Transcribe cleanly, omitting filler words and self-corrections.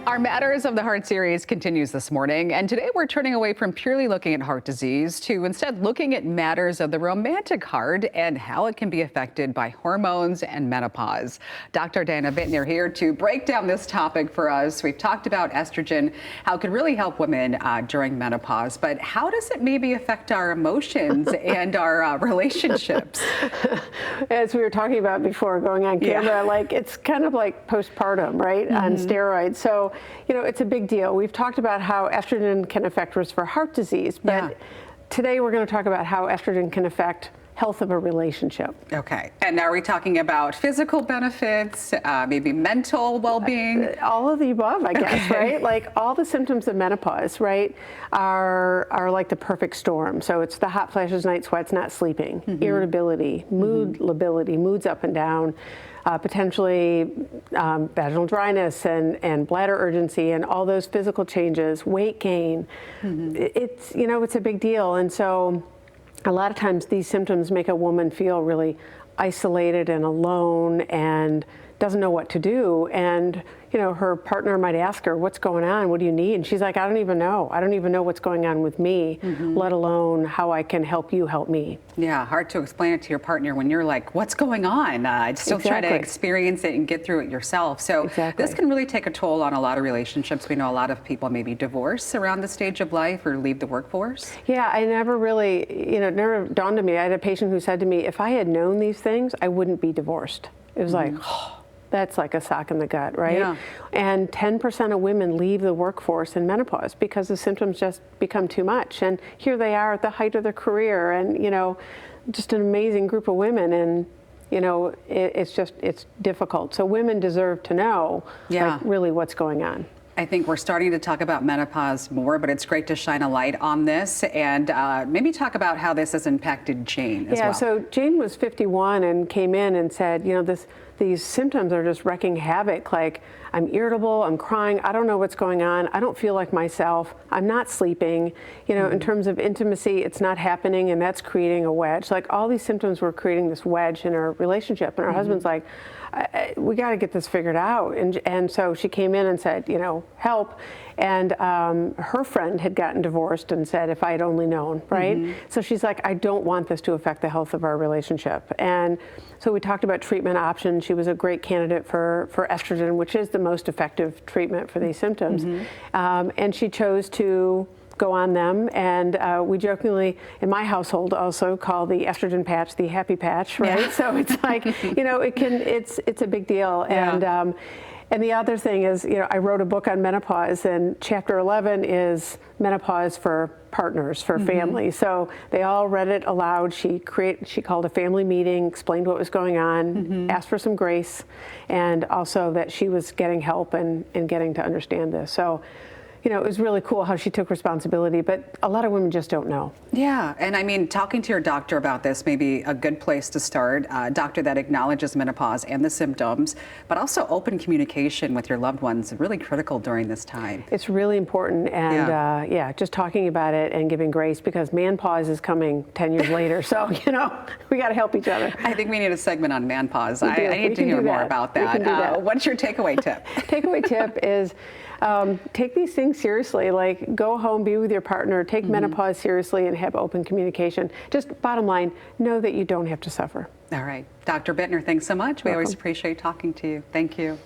Our Matters of the Heart series continues this morning, and today we're turning away from purely looking at heart disease to instead looking at matters of the romantic heart and how it can be affected by hormones and menopause. Dr. Dana Bittner here to break down this topic for us. We've talked about estrogen, how it can really help women during menopause, but how does it maybe affect our emotions and our relationships? As we were talking about before going on camera, like it's kind of like postpartum, right, on steroids. So, you know, it's a big deal. We've talked about how estrogen can affect risk for heart disease, but today we're going to talk about how estrogen can affect health of a relationship. Okay. And are we talking about physical benefits, maybe mental well-being? All of the above, I guess, right? Like all the symptoms of menopause, right, are like the perfect storm. So it's the hot flashes, night sweats, not sleeping, irritability, mood lability, moods up and down, potentially vaginal dryness and bladder urgency and all those physical changes, weight gain. It's, you know, it's a big deal. And so a lot of times these symptoms make a woman feel really isolated and alone and doesn't know what to do. And, you know, her partner might ask her, what's going on? What do you need? And she's like, I don't even know. I don't even know what's going on with me, let alone how I can help you help me. Yeah, hard to explain it to your partner when you're like, what's going on? Still try to experience it and get through it yourself. So this can really take a toll on a lot of relationships. We know a lot of people maybe divorce around the stage of life or leave the workforce. Yeah, I never really, you know, it never dawned on me. I had a patient who said to me, if I had known these things, I wouldn't be divorced. It was like, oh, that's like a sock in the gut, right? Yeah. And 10% of women leave the workforce in menopause because the symptoms just become too much. And here they are at the height of their career and, you know, just an amazing group of women. And, you know, it's difficult. So women deserve to know like, really what's going on. I think we're starting to talk about menopause more, but it's great to shine a light on this and maybe talk about how this has impacted Jane as well. Yeah, so Jane was 51 and came in and said, you know, these symptoms are just wreaking havoc. Like, I'm irritable, I'm crying, I don't know what's going on, I don't feel like myself, I'm not sleeping. You know, in terms of intimacy, it's not happening, and that's creating a wedge. Like, all these symptoms were creating this wedge in our relationship, and her husband's like, we got to get this figured out. And so she came in and said, you know, help. And her friend had gotten divorced and said, if I had only known, right? So she's like, I don't want this to affect the health of our relationship. And so we talked about treatment options. She was a great candidate for estrogen, which is the most effective treatment for these symptoms. And she chose to go on them, and we jokingly in my household also call the estrogen patch the happy patch, right? So it's like, you know, it's a big deal. And the other thing is, you know, I wrote a book on menopause, and chapter 11 is menopause for partners, for families. So they all read it aloud. She called a family meeting, explained what was going on, asked for some grace, and also that she was getting help and getting to understand this. So, you know, it was really cool how she took responsibility, but a lot of women just don't know. Yeah, and I mean, talking to your doctor about this may be a good place to start. A doctor that acknowledges menopause and the symptoms, but also open communication with your loved ones, really critical during this time. It's really important, and yeah, just talking about it and giving grace, because menopause is coming 10 years later, so, you know, we got to help each other. I think we need a segment on menopause. I need to hear more about that. What's your takeaway tip? Takeaway tip is take these things seriously. Like, go home, be with your partner, take menopause seriously, and have open communication. Just bottom line, know that you don't have to suffer. All right. Dr. Bittner, thanks so much. We always appreciate talking to you. Thank you.